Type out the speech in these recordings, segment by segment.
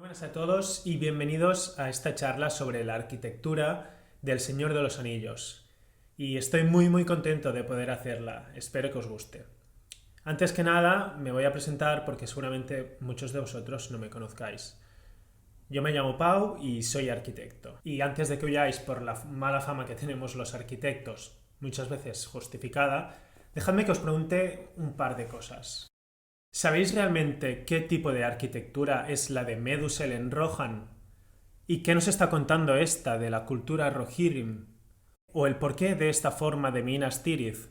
Buenas a todos y bienvenidos a esta charla sobre la arquitectura del Señor de los Anillos. Y estoy muy contento de poder hacerla, espero que os guste. Antes que nada me voy a presentar porque seguramente muchos de vosotros no me conozcáis. Yo me llamo Pau y soy arquitecto. Y antes de que huyáis por la mala fama que tenemos los arquitectos, muchas veces justificada, dejadme que os pregunte un par de cosas. ¿Sabéis realmente qué tipo de arquitectura es la de Medusel en Rohan? ¿Y qué nos está contando esta de la cultura Rohirrim? ¿O el porqué de esta forma de Minas Tirith?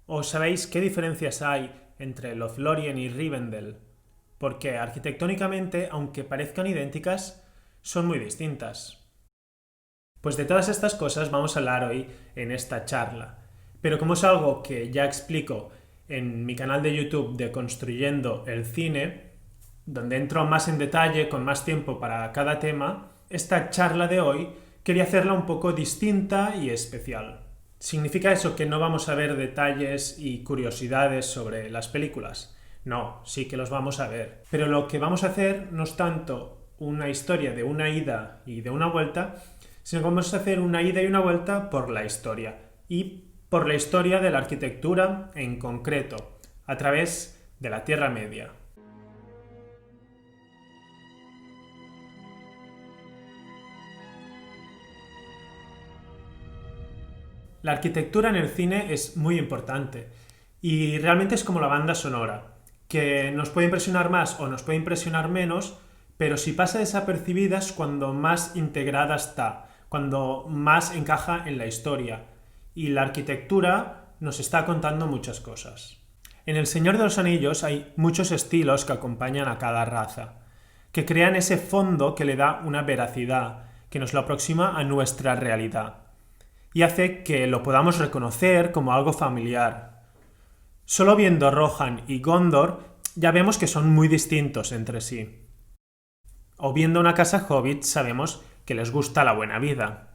¿O sabéis qué diferencias hay entre Lothlórien y Rivendell? Porque arquitectónicamente, aunque parezcan idénticas, son muy distintas. Pues de todas estas cosas vamos a hablar hoy en esta charla. Pero como es algo que ya explico en mi canal de YouTube de Construyendo el Cine, donde entro más en detalle con más tiempo para cada tema, esta charla de hoy quería hacerla un poco distinta y especial. ¿Significa eso que no vamos a ver detalles y curiosidades sobre las películas? No, sí que los vamos a ver. Pero lo que vamos a hacer no es tanto una historia de una ida y de una vuelta, sino que vamos a hacer una ida y una vuelta por la historia. Y por la historia de la arquitectura en concreto, a través de la Tierra Media. La arquitectura en el cine es muy importante y realmente es como la banda sonora, que nos puede impresionar más o nos puede impresionar menos, pero si pasa desapercibida es cuando más integrada está, cuando más encaja en la historia. Y la arquitectura nos está contando muchas cosas. En El Señor de los Anillos hay muchos estilos que acompañan a cada raza, que crean ese fondo que le da una veracidad, que nos lo aproxima a nuestra realidad y hace que lo podamos reconocer como algo familiar. Solo viendo Rohan y Gondor ya vemos que son muy distintos entre sí. O viendo una casa hobbit sabemos que les gusta la buena vida.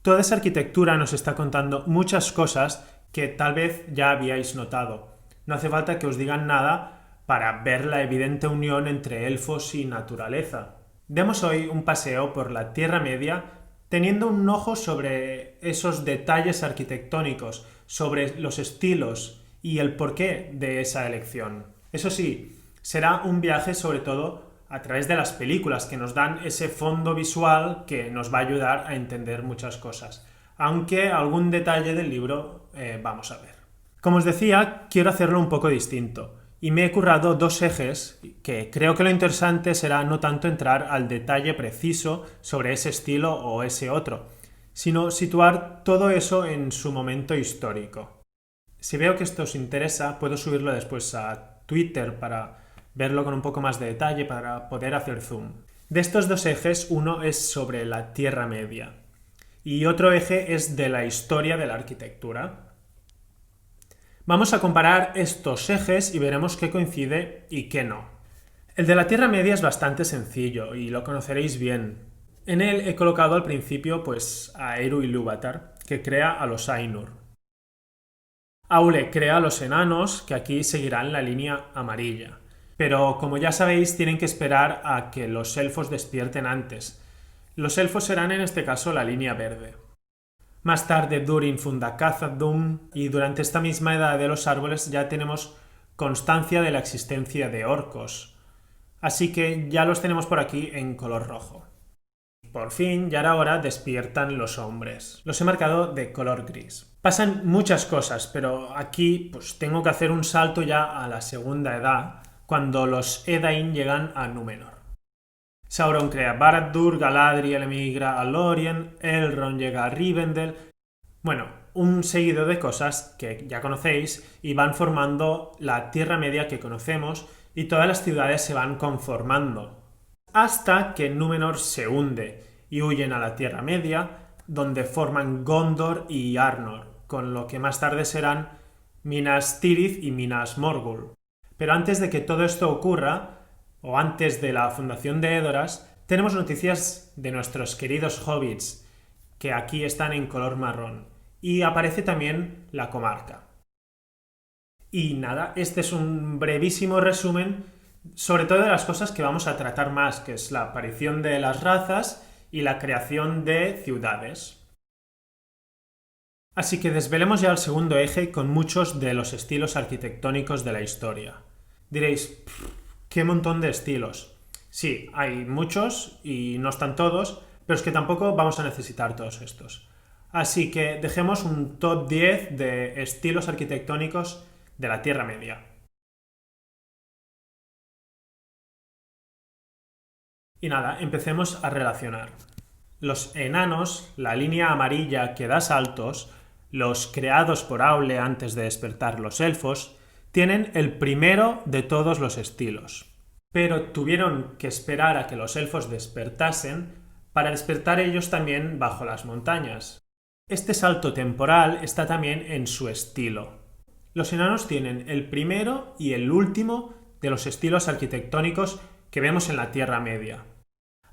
Toda esa arquitectura nos está contando muchas cosas que tal vez ya habíais notado. No hace falta que os digan nada para ver la evidente unión entre elfos y naturaleza. Demos hoy un paseo por la Tierra Media teniendo un ojo sobre esos detalles arquitectónicos, sobre los estilos y el porqué de esa elección. Eso sí, será un viaje sobre todo a través de las películas que nos dan ese fondo visual que nos va a ayudar a entender muchas cosas, aunque algún detalle del libro vamos a ver. Como os decía, quiero hacerlo un poco distinto y me he currado dos ejes que creo que lo interesante será no tanto entrar al detalle preciso sobre ese estilo o ese otro, sino situar todo eso en su momento histórico. Si veo que esto os interesa, puedo subirlo después a Twitter para verlo con un poco más de detalle para poder hacer zoom. De estos dos ejes, uno es sobre la Tierra Media y otro eje es de la historia de la arquitectura. Vamos a comparar estos ejes y veremos qué coincide y qué no. El de la Tierra Media es bastante sencillo y lo conoceréis bien. En él he colocado al principio a Eru Ilúvatar, que crea a los Ainur. Aule crea a los enanos, que aquí seguirán la línea amarilla. Pero como ya sabéis, tienen que esperar a que los elfos despierten antes. Los elfos serán en este caso la línea verde. Más tarde Durin funda Khazad-dûm y durante esta misma edad de los árboles ya tenemos constancia de la existencia de orcos. Así que ya los tenemos por aquí en color rojo. Por fin, ya era hora, despiertan los hombres. Los he marcado de color gris. Pasan muchas cosas, pero aquí tengo que hacer un salto ya a la segunda edad, cuando los Edain llegan a Númenor. Sauron crea Barad-dûr, Galadriel emigra a Lórien, Elrond llega a Rivendell. Bueno, un seguido de cosas que ya conocéis y van formando la Tierra Media que conocemos y todas las ciudades se van conformando. Hasta que Númenor se hunde y huyen a la Tierra Media, donde forman Gondor y Arnor, con lo que más tarde serán Minas Tirith y Minas Morgul. Pero antes de que todo esto ocurra, o antes de la fundación de Edoras, tenemos noticias de nuestros queridos hobbits, que aquí están en color marrón, y aparece también la comarca. Y nada, este es un brevísimo resumen sobre todo de las cosas que vamos a tratar más, que es la aparición de las razas y la creación de ciudades. Así que desvelemos ya el segundo eje con muchos de los estilos arquitectónicos de la historia. Diréis, ¿qué montón de estilos? Sí, hay muchos y no están todos, pero es que tampoco vamos a necesitar todos estos. Así que dejemos un top 10 de estilos arquitectónicos de la Tierra Media. Y nada, empecemos a relacionar. Los enanos, la línea amarilla que da saltos, los creados por Aule antes de despertar los elfos, tienen el primero de todos los estilos. Pero tuvieron que esperar a que los elfos despertasen para despertar ellos también bajo las montañas. Este salto temporal está también en su estilo. Los enanos tienen el primero y el último de los estilos arquitectónicos que vemos en la Tierra Media.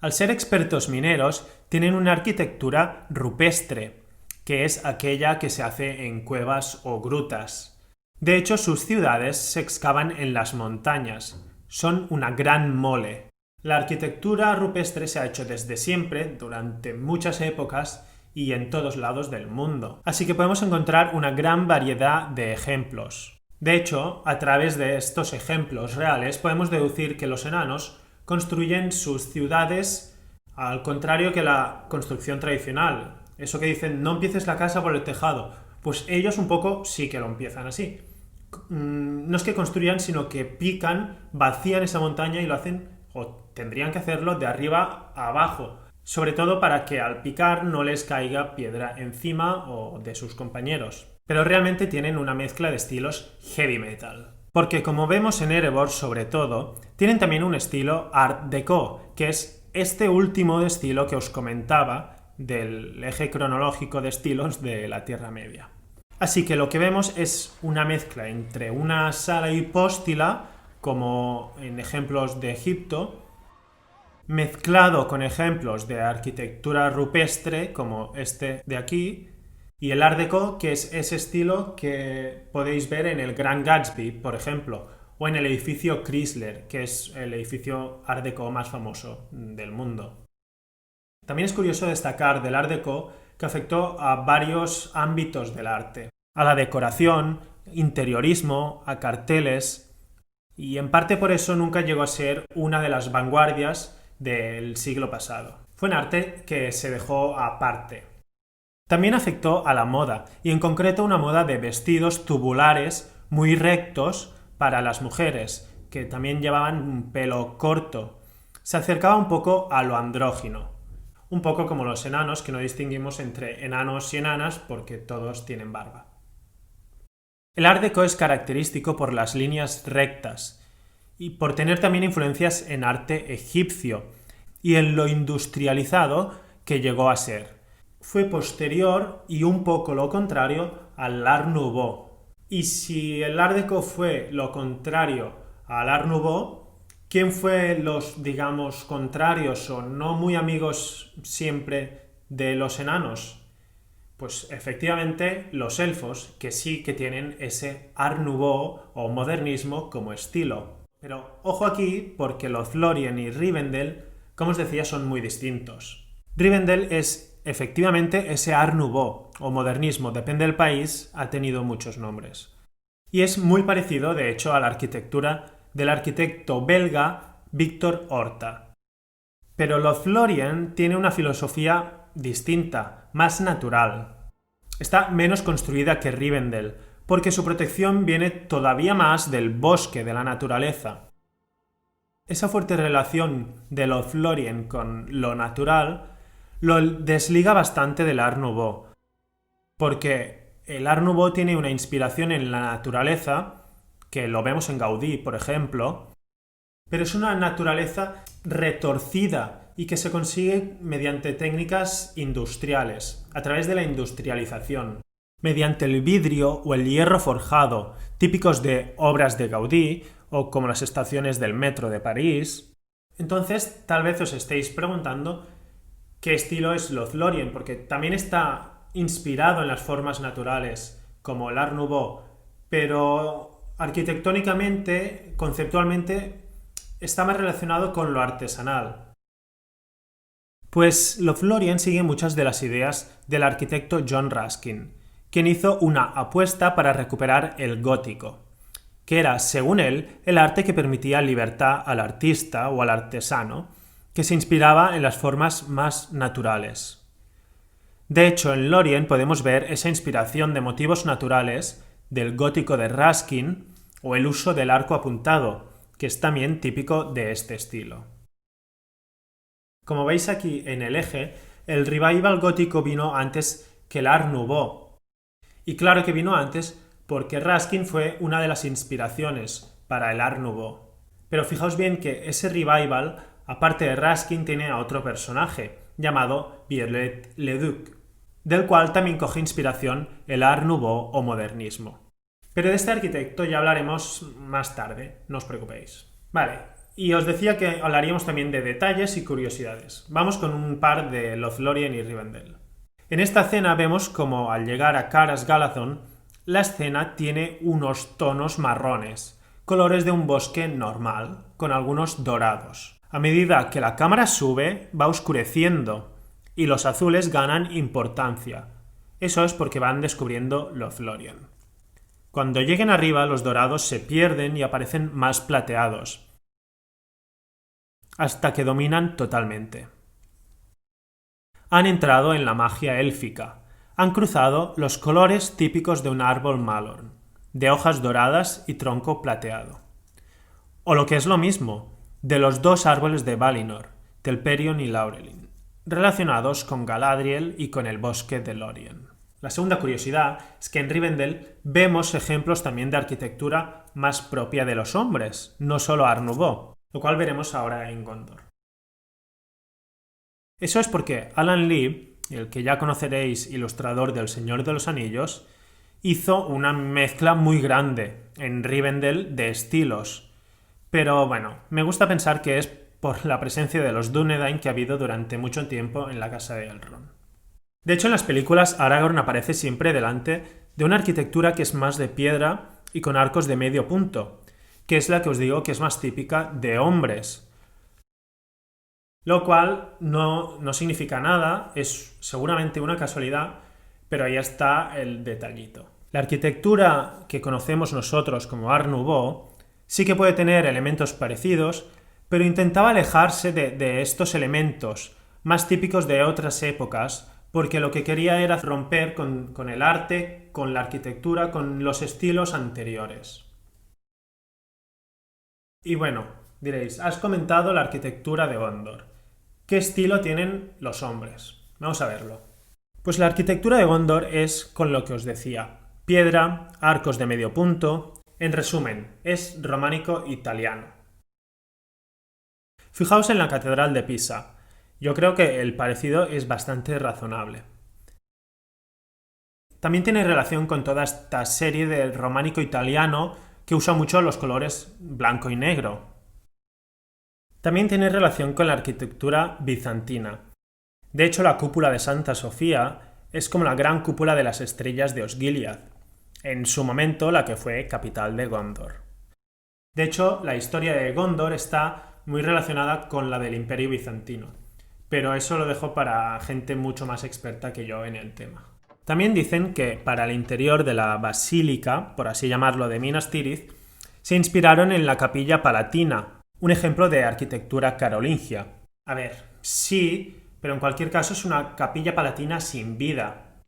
Al ser expertos mineros, tienen una arquitectura rupestre, que es aquella que se hace en cuevas o grutas. De hecho, sus ciudades se excavan en las montañas. Son una gran mole. La arquitectura rupestre se ha hecho desde siempre, durante muchas épocas y en todos lados del mundo. Así que podemos encontrar una gran variedad de ejemplos. De hecho, a través de estos ejemplos reales podemos deducir que los enanos construyen sus ciudades al contrario que la construcción tradicional. Eso que dicen, no empieces la casa por el tejado. Pues ellos un poco sí que lo empiezan así. No es que construyan, sino que pican, vacían esa montaña y lo hacen, o tendrían que hacerlo de arriba a abajo. Sobre todo para que al picar no les caiga piedra encima o de sus compañeros. Pero realmente tienen una mezcla de estilos heavy metal. Porque como vemos en Erebor sobre todo, tienen también un estilo Art Deco, que es este último estilo que os comentaba del eje cronológico de estilos de la Tierra Media. Así que lo que vemos es una mezcla entre una sala hipóstila, como en ejemplos de Egipto, mezclado con ejemplos de arquitectura rupestre, como este de aquí, y el Art Deco, que es ese estilo que podéis ver en el Gran Gatsby, por ejemplo, o en el edificio Chrysler, que es el edificio Art Deco más famoso del mundo. También es curioso destacar del Art Deco que afectó a varios ámbitos del arte, a la decoración, interiorismo, a carteles, y en parte por eso nunca llegó a ser una de las vanguardias del siglo pasado. Fue un arte que se dejó aparte. También afectó a la moda, y en concreto una moda de vestidos tubulares muy rectos para las mujeres, que también llevaban un pelo corto. Se acercaba un poco a lo andrógino. Un poco como los enanos, que no distinguimos entre enanos y enanas porque todos tienen barba. El Art Deco es característico por las líneas rectas y por tener también influencias en arte egipcio y en lo industrializado que llegó a ser. Fue posterior y un poco lo contrario al Art Nouveau. Y si el Art Deco fue lo contrario al Art Nouveau, ¿quién fue los, digamos, contrarios o no muy amigos siempre de los enanos? Pues efectivamente los elfos, que sí que tienen ese Art Nouveau o modernismo como estilo. Pero ojo aquí, porque Lothlórien y Rivendell, como os decía, son muy distintos. Rivendell es efectivamente ese Art Nouveau o modernismo, depende del país, ha tenido muchos nombres. Y es muy parecido, de hecho, a la arquitectura del arquitecto belga Victor Horta. Pero Lothlórien tiene una filosofía distinta, más natural. Está menos construida que Rivendell, porque su protección viene todavía más del bosque, de la naturaleza. Esa fuerte relación de Lothlórien con lo natural lo desliga bastante del Art Nouveau, porque el Art Nouveau tiene una inspiración en la naturaleza, que lo vemos en Gaudí, por ejemplo, pero es una naturaleza retorcida y que se consigue mediante técnicas industriales, a través de la industrialización, mediante el vidrio o el hierro forjado, típicos de obras de Gaudí o como las estaciones del metro de París. Entonces, tal vez os estéis preguntando qué estilo es Lothlórien, porque también está inspirado en las formas naturales, como el Art Nouveau, pero arquitectónicamente, conceptualmente, está más relacionado con lo artesanal. Pues Lothlórien sigue muchas de las ideas del arquitecto John Ruskin, quien hizo una apuesta para recuperar el gótico, que era, según él, el arte que permitía libertad al artista o al artesano, que se inspiraba en las formas más naturales. De hecho, en Lórien podemos ver esa inspiración de motivos naturales del gótico de Ruskin o el uso del arco apuntado, que es también típico de este estilo. Como veis aquí en el eje, el revival gótico vino antes que el Art Nouveau. Y claro que vino antes porque Ruskin fue una de las inspiraciones para el Art Nouveau. Pero fijaos bien que ese revival, aparte de Ruskin, tiene a otro personaje, llamado Viollet-le-Duc, del cual también coge inspiración el Art Nouveau o modernismo. Pero de este arquitecto ya hablaremos más tarde, no os preocupéis. Vale, y os decía que hablaríamos también de detalles y curiosidades. Vamos con un par de Lothlórien y Rivendell. En esta escena vemos como al llegar a Caras Galadhon, la escena tiene unos tonos marrones, colores de un bosque normal, con algunos dorados. A medida que la cámara sube, va oscureciendo, y los azules ganan importancia. Eso es porque van descubriendo Lothlórien. Cuando lleguen arriba, los dorados se pierden y aparecen más plateados, hasta que dominan totalmente. Han entrado en la magia élfica. Han cruzado los colores típicos de un árbol Malorn, de hojas doradas y tronco plateado. O lo que es lo mismo, de los dos árboles de Valinor, Telperion y Laurelin, relacionados con Galadriel y con el bosque de Lórien. La segunda curiosidad es que en Rivendell vemos ejemplos también de arquitectura más propia de los hombres, no solo Art Nouveau, lo cual veremos ahora en Gondor. Eso es porque Alan Lee, el que ya conoceréis, ilustrador del Señor de los Anillos, hizo una mezcla muy grande en Rivendell de estilos. Pero bueno, me gusta pensar que es por la presencia de los Dúnedain que ha habido durante mucho tiempo en la casa de Elrond. De hecho, en las películas Aragorn aparece siempre delante de una arquitectura que es más de piedra y con arcos de medio punto, que es la que os digo que es más típica de hombres. Lo cual no significa nada, es seguramente una casualidad, pero ahí está el detallito. La arquitectura que conocemos nosotros como Art Nouveau sí que puede tener elementos parecidos, pero intentaba alejarse de estos elementos más típicos de otras épocas, porque lo que quería era romper con el arte, con la arquitectura, con los estilos anteriores. Y bueno, diréis, has comentado la arquitectura de Gondor. ¿Qué estilo tienen los hombres? Vamos a verlo. Pues la arquitectura de Gondor es con lo que os decía: piedra, arcos de medio punto. En resumen, es románico italiano. Fijaos en la Catedral de Pisa. Yo creo que el parecido es bastante razonable. También tiene relación con toda esta serie de románico italiano que usa mucho los colores blanco y negro. También tiene relación con la arquitectura bizantina. De hecho, la cúpula de Santa Sofía es como la gran cúpula de las estrellas de Osgiliath, en su momento la que fue capital de Gondor. De hecho, la historia de Gondor está muy relacionada con la del Imperio Bizantino, pero eso lo dejo para gente mucho más experta que yo en el tema. También dicen que para el interior de la basílica, por así llamarlo, de Minas Tirith, se inspiraron en la Capilla Palatina, un ejemplo de arquitectura carolingia. A ver, sí, pero en cualquier caso es una capilla palatina sin vida.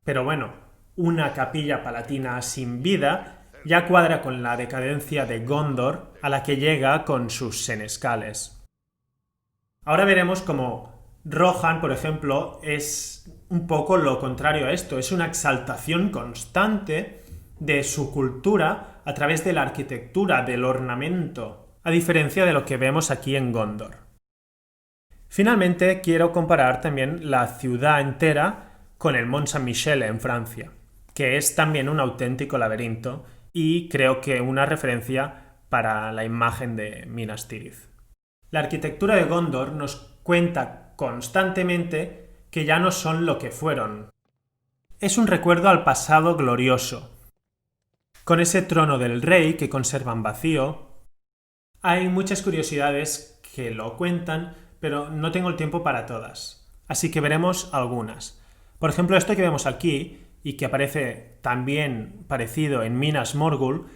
Pero bueno, una capilla palatina sin vida ya cuadra con la decadencia de Gondor a la que llega con sus senescales. Ahora veremos cómo Rohan, por ejemplo, es un poco lo contrario a esto. Es una exaltación constante de su cultura a través de la arquitectura, del ornamento, a diferencia de lo que vemos aquí en Gondor. Finalmente, quiero comparar también la ciudad entera con el Mont Saint-Michel en Francia, que es también un auténtico laberinto y creo que una referencia para la imagen de Minas Tirith. La arquitectura de Gondor nos cuenta constantemente que ya no son lo que fueron. Es un recuerdo al pasado glorioso, con ese trono del rey que conservan vacío, Hay muchas curiosidades que lo cuentan, pero no tengo el tiempo para todas. Así que veremos algunas. Por ejemplo, esto que vemos aquí, y que aparece también parecido en Minas Morgul,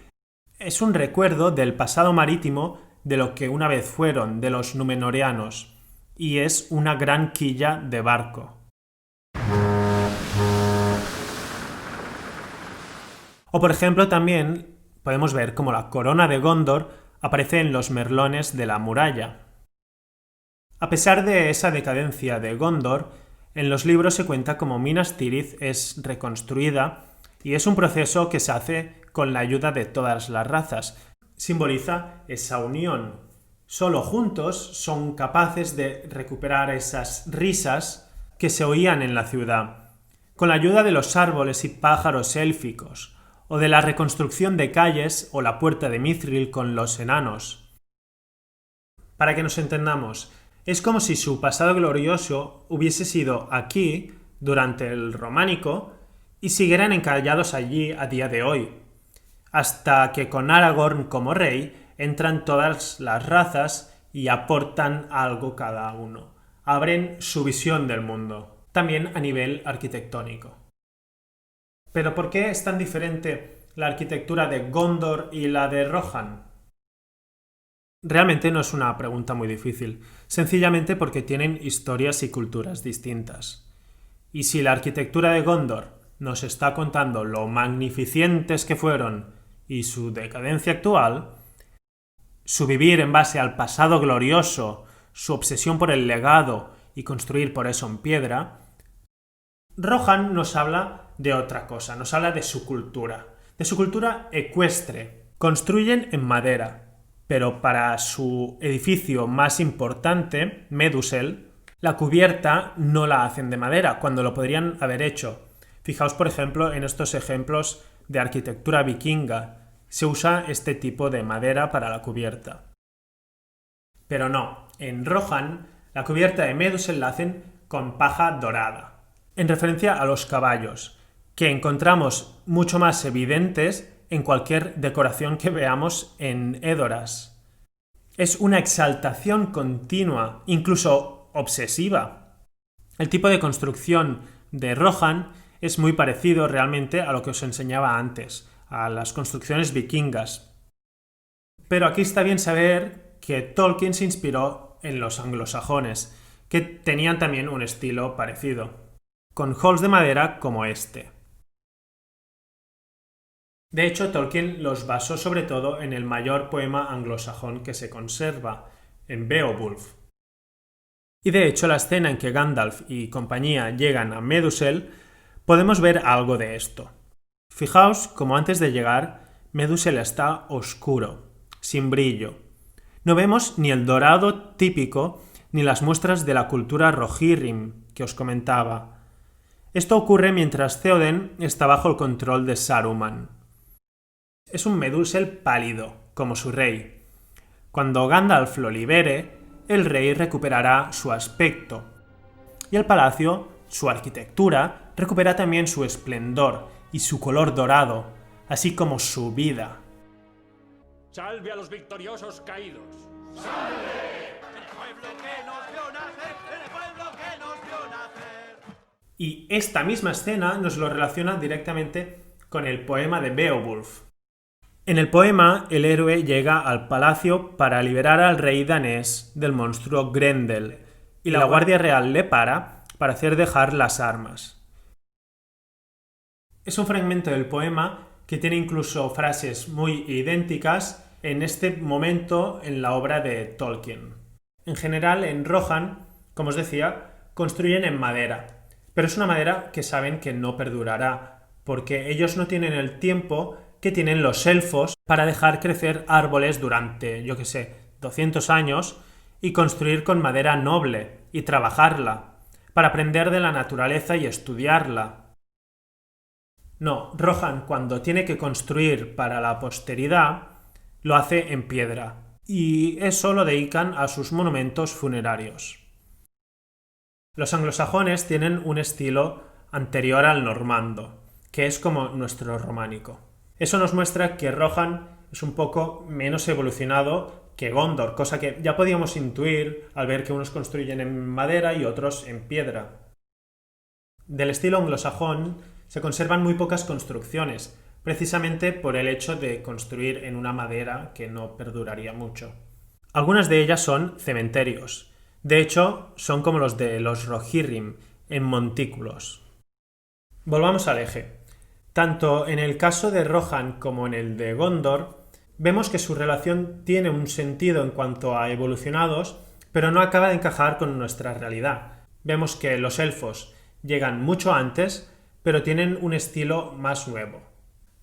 es un recuerdo del pasado marítimo de lo que una vez fueron, de los Númenóreanos, y es una gran quilla de barco. O por ejemplo también podemos ver cómo la corona de Gondor aparece en los merlones de la muralla. A pesar de esa decadencia de Gondor, en los libros se cuenta cómo Minas Tirith es reconstruida y es un proceso que se hace con la ayuda de todas las razas. Simboliza esa unión. Solo juntos son capaces de recuperar esas risas que se oían en la ciudad. Con la ayuda de los árboles y pájaros élficos, o de la reconstrucción de calles o la puerta de Mithril con los enanos. Para que nos entendamos, es como si su pasado glorioso hubiese sido aquí durante el románico y siguieran encallados allí a día de hoy, hasta que con Aragorn como rey entran todas las razas y aportan algo cada uno. Abren su visión del mundo, también a nivel arquitectónico. ¿Pero por qué es tan diferente la arquitectura de Gondor y la de Rohan? Realmente no es una pregunta muy difícil, sencillamente porque tienen historias y culturas distintas. Y si la arquitectura de Gondor nos está contando lo magnificentes que fueron y su decadencia actual, su vivir en base al pasado glorioso, su obsesión por el legado y construir por eso en piedra, Rohan nos habla de otra cosa, nos habla de su cultura ecuestre. Construyen en madera, pero para su edificio más importante, Medusel, la cubierta no la hacen de madera, cuando lo podrían haber hecho. Fijaos, por ejemplo, en estos ejemplos de arquitectura vikinga. Se usa este tipo de madera para la cubierta. Pero no, en Rohan, la cubierta de Medusel la hacen con paja dorada, en referencia a los caballos, que encontramos mucho más evidentes en cualquier decoración que veamos en Edoras. Es una exaltación continua, incluso obsesiva. El tipo de construcción de Rohan es muy parecido realmente a lo que os enseñaba antes, a las construcciones vikingas. Pero aquí está bien saber que Tolkien se inspiró en los anglosajones, que tenían también un estilo parecido, con halls de madera como este. De hecho, Tolkien los basó sobre todo en el mayor poema anglosajón que se conserva, en Beowulf. Y de hecho, la escena en que Gandalf y compañía llegan a Medusel, podemos ver algo de esto. Fijaos como antes de llegar, Medusel está oscuro, sin brillo. No vemos ni el dorado típico ni las muestras de la cultura Rohirrim que os comentaba. Esto ocurre mientras Theoden está bajo el control de Saruman. Es un Medusel pálido, como su rey. Cuando Gandalf lo libere, el rey recuperará su aspecto. Y el palacio, su arquitectura, recupera también su esplendor y su color dorado, así como su vida. ¡Salve a los victoriosos caídos! ¡Salve! ¡El pueblo que nos vio nacer! ¡El pueblo que nos vio nacer! Y esta misma escena nos lo relaciona directamente con el poema de Beowulf. En el poema, el héroe llega al palacio para liberar al rey danés del monstruo Grendel, y la Guardia Real le para hacer dejar las armas. Es un fragmento del poema que tiene incluso frases muy idénticas en este momento en la obra de Tolkien. En general, en Rohan, como os decía, construyen en madera, pero es una madera que saben que no perdurará, porque ellos no tienen el tiempo que tienen los elfos para dejar crecer árboles durante, 200 años y construir con madera noble y trabajarla, para aprender de la naturaleza y estudiarla. No, Rohan, cuando tiene que construir para la posteridad, lo hace en piedra, y eso lo dedican a sus monumentos funerarios. Los anglosajones tienen un estilo anterior al normando, que es como nuestro románico. Eso nos muestra que Rohan es un poco menos evolucionado que Gondor, cosa que ya podíamos intuir al ver que unos construyen en madera y otros en piedra. Del estilo anglosajón se conservan muy pocas construcciones, precisamente por el hecho de construir en una madera que no perduraría mucho. Algunas de ellas son cementerios. De hecho, son como los de los Rohirrim, en montículos. Volvamos al eje. Tanto en el caso de Rohan como en el de Gondor, vemos que su relación tiene un sentido en cuanto a evolucionados, pero no acaba de encajar con nuestra realidad. Vemos que los elfos llegan mucho antes, pero tienen un estilo más nuevo.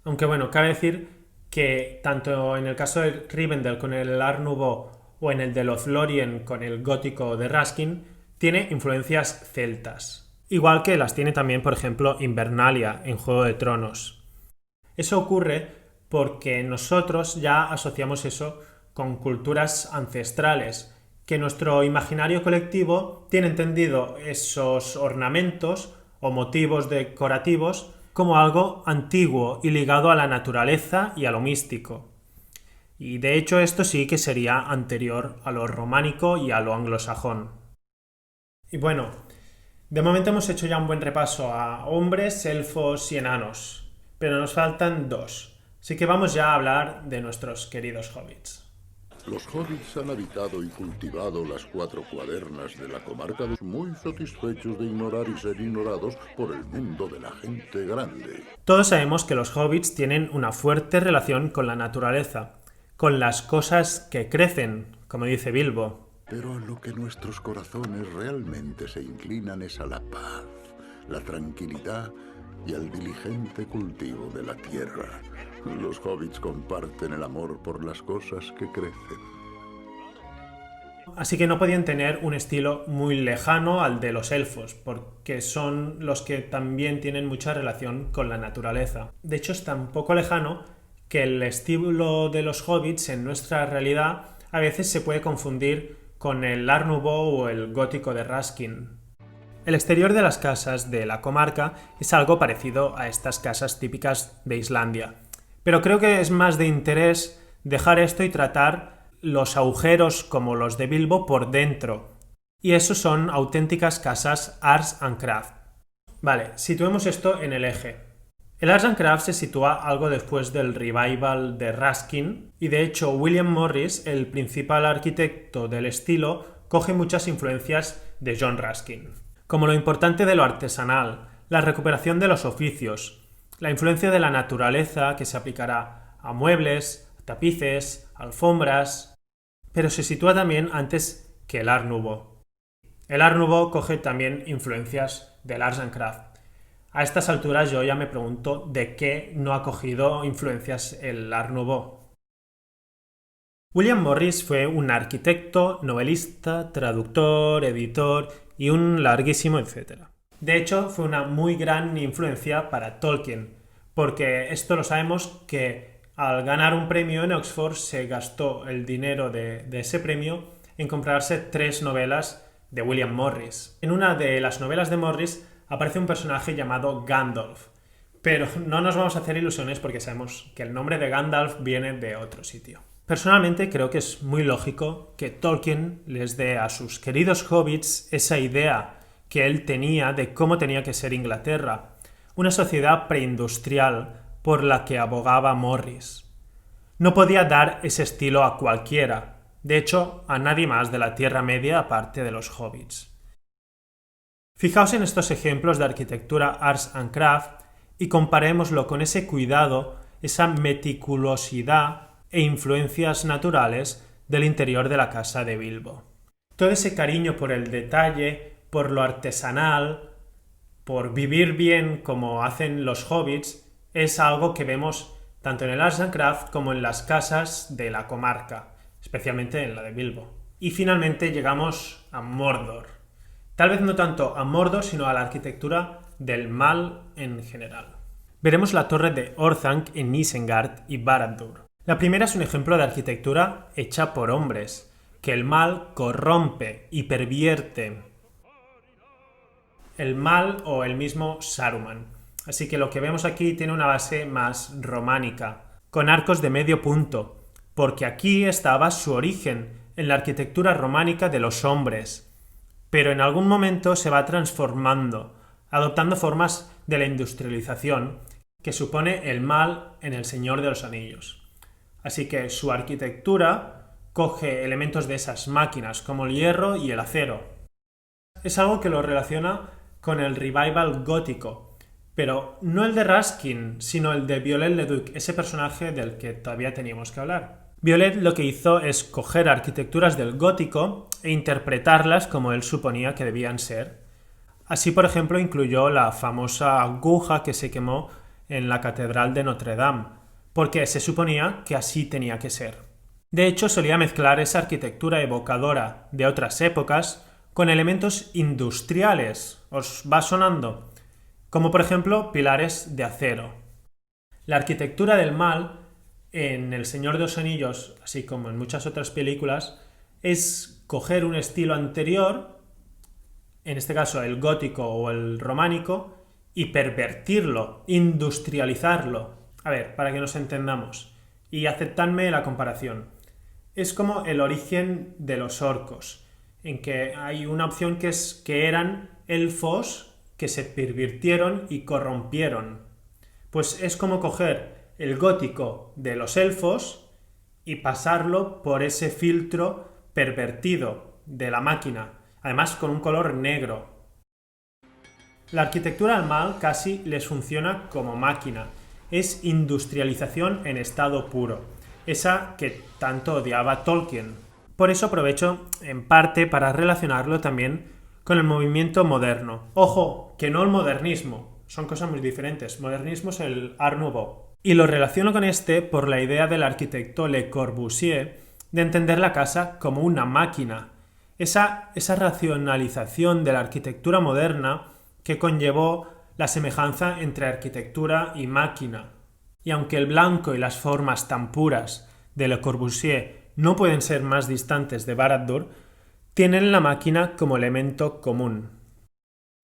Aunque bueno, cabe decir que tanto en el caso de Rivendell con el Art Nouveau o en el de Lothlórien con el gótico de Raskin, tiene influencias celtas. Igual que las tiene también, por ejemplo, Invernalia en Juego de Tronos. Eso ocurre porque nosotros ya asociamos eso con culturas ancestrales, que nuestro imaginario colectivo tiene entendido esos ornamentos o motivos decorativos como algo antiguo y ligado a la naturaleza y a lo místico. Y de hecho esto sí que sería anterior a lo románico y a lo anglosajón. Y bueno, de momento hemos hecho ya un buen repaso a hombres, elfos y enanos, pero nos faltan dos. Así que vamos ya a hablar de nuestros queridos hobbits. Los hobbits han habitado y cultivado las 4 cuadernas de la comarca, muy satisfechos de ignorar y ser ignorados por el mundo de la gente grande. Todos sabemos que los hobbits tienen una fuerte relación con la naturaleza, con las cosas que crecen, como dice Bilbo. Pero a lo que nuestros corazones realmente se inclinan es a la paz, la tranquilidad y al diligente cultivo de la tierra. Los hobbits comparten el amor por las cosas que crecen. Así que no podían tener un estilo muy lejano al de los elfos, porque son los que también tienen mucha relación con la naturaleza. De hecho, es tan poco lejano que el estilo de los hobbits en nuestra realidad a veces se puede confundir con el Art Nouveau o el gótico de Raskin. El exterior de las casas de la comarca es algo parecido a estas casas típicas de Islandia. Pero creo que es más de interés dejar esto y tratar los agujeros como los de Bilbo por dentro. Y eso son auténticas casas Arts and Craft. Vale, situemos esto en el eje. El Arts and Craft se sitúa algo después del revival de Raskin y de hecho William Morris, el principal arquitecto del estilo, coge muchas influencias de John Raskin. Como lo importante de lo artesanal, la recuperación de los oficios, la influencia de la naturaleza que se aplicará a muebles, a tapices, alfombras, pero se sitúa también antes que el Art Nouveau. El Art Nouveau coge también influencias del Arts and Craft. A estas alturas yo ya me pregunto de qué no ha cogido influencias el Art Nouveau. William Morris fue un arquitecto, novelista, traductor, editor y un larguísimo etcétera. De hecho, fue una muy gran influencia para Tolkien, porque esto lo sabemos que al ganar un premio en Oxford se gastó el dinero de ese premio en comprarse 3 novelas de William Morris. En una de las novelas de Morris aparece un personaje llamado Gandalf, pero no nos vamos a hacer ilusiones porque sabemos que el nombre de Gandalf viene de otro sitio. Personalmente creo que es muy lógico que Tolkien les dé a sus queridos hobbits esa idea que él tenía de cómo tenía que ser Inglaterra, una sociedad preindustrial por la que abogaba Morris. No podía dar ese estilo a cualquiera, de hecho a nadie más de la Tierra Media aparte de los hobbits. Fijaos en estos ejemplos de arquitectura Arts and Craft y comparémoslo con ese cuidado, esa meticulosidad e influencias naturales del interior de la casa de Bilbo. Todo ese cariño por el detalle, por lo artesanal, por vivir bien como hacen los hobbits, es algo que vemos tanto en el Arts and Craft como en las casas de la comarca, especialmente en la de Bilbo. Y finalmente llegamos a Mordor. Tal vez no tanto a Mordor, sino a la arquitectura del mal en general. Veremos la torre de Orthanc en Isengard y Barad-dûr. La primera es un ejemplo de arquitectura hecha por hombres, que el mal corrompe y pervierte. El mal o el mismo Saruman. Así que lo que vemos aquí tiene una base más románica, con arcos de medio punto, porque aquí estaba su origen, en la arquitectura románica de los hombres, pero en algún momento se va transformando, adoptando formas de la industrialización que supone el mal en El Señor de los Anillos. Así que su arquitectura coge elementos de esas máquinas, como el hierro y el acero. Es algo que lo relaciona con el revival gótico, pero no el de Ruskin, sino el de Viollet-le-Duc, ese personaje del que todavía teníamos que hablar. Viollet lo que hizo es coger arquitecturas del gótico e interpretarlas como él suponía que debían ser. Así, por ejemplo, incluyó la famosa aguja que se quemó en la Catedral de Notre Dame, porque se suponía que así tenía que ser. De hecho, solía mezclar esa arquitectura evocadora de otras épocas con elementos industriales. ¿Os va sonando? Como por ejemplo pilares de acero. La arquitectura del mal en El Señor de los Anillos, así como en muchas otras películas, es coger un estilo anterior, en este caso el gótico o el románico, y pervertirlo, industrializarlo. A ver, para que nos entendamos, y aceptadme la comparación. Es como el origen de los orcos, en que hay una opción que es que eran elfos que se pervirtieron y corrompieron. Pues es como coger el gótico de los elfos y pasarlo por ese filtro pervertido de la máquina, además con un color negro. La arquitectura al mal casi les funciona como máquina, es industrialización en estado puro, esa que tanto odiaba Tolkien. Por eso aprovecho en parte para relacionarlo también con el movimiento moderno. Ojo, que no el modernismo, son cosas muy diferentes. Modernismo es el Art Nouveau. Y lo relaciono con este por la idea del arquitecto Le Corbusier de entender la casa como una máquina. Esa racionalización de la arquitectura moderna que conllevó la semejanza entre arquitectura y máquina. Y aunque el blanco y las formas tan puras de Le Corbusier no pueden ser más distantes de Barad-dûr, tienen la máquina como elemento común.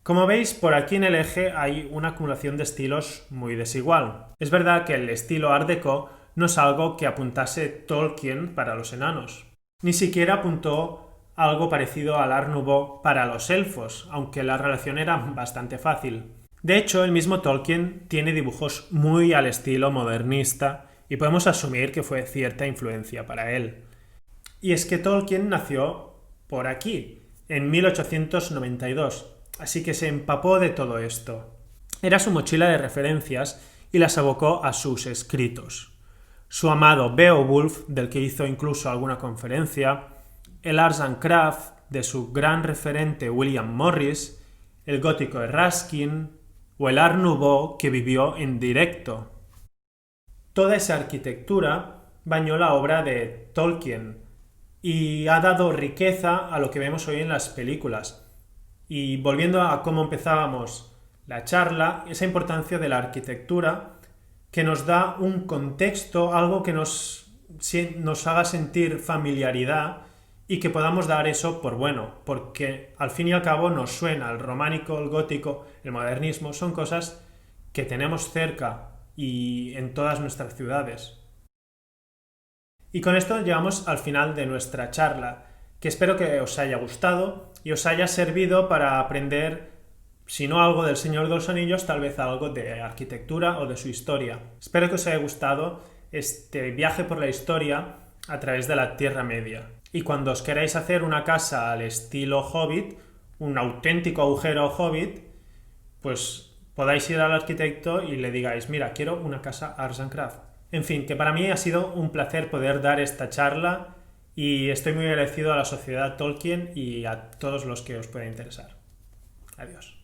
Como veis, por aquí en el eje hay una acumulación de estilos muy desigual. Es verdad que el estilo Art Deco no es algo que apuntase Tolkien para los enanos. Ni siquiera apuntó algo parecido al Art Nouveau para los elfos, aunque la relación era bastante fácil. De hecho, el mismo Tolkien tiene dibujos muy al estilo modernista y podemos asumir que fue cierta influencia para él. Y es que Tolkien nació por aquí, en 1892, así que se empapó de todo esto. Era su mochila de referencias y las abocó a sus escritos. Su amado Beowulf, del que hizo incluso alguna conferencia, el Arts and Crafts de su gran referente William Morris, el gótico de Ruskin o el Art Nouveau que vivió en directo. Toda esa arquitectura bañó la obra de Tolkien y ha dado riqueza a lo que vemos hoy en las películas. Y volviendo a cómo empezábamos la charla, esa importancia de la arquitectura que nos da un contexto, algo que nos haga sentir familiaridad y que podamos dar eso por bueno, porque al fin y al cabo nos suena el románico, el gótico, el modernismo, son cosas que tenemos cerca y en todas nuestras ciudades. Y con esto llegamos al final de nuestra charla, que espero que os haya gustado y os haya servido para aprender, si no algo del Señor de los Anillos, tal vez algo de arquitectura o de su historia. Espero que os haya gustado este viaje por la historia a través de la Tierra Media. Y cuando os queráis hacer una casa al estilo Hobbit, un auténtico agujero Hobbit, pues podáis ir al arquitecto y le digáis, mira, quiero una casa Arts and Crafts. En fin, que para mí ha sido un placer poder dar esta charla y estoy muy agradecido a la Sociedad Tolkien y a todos los que os pueda interesar. Adiós.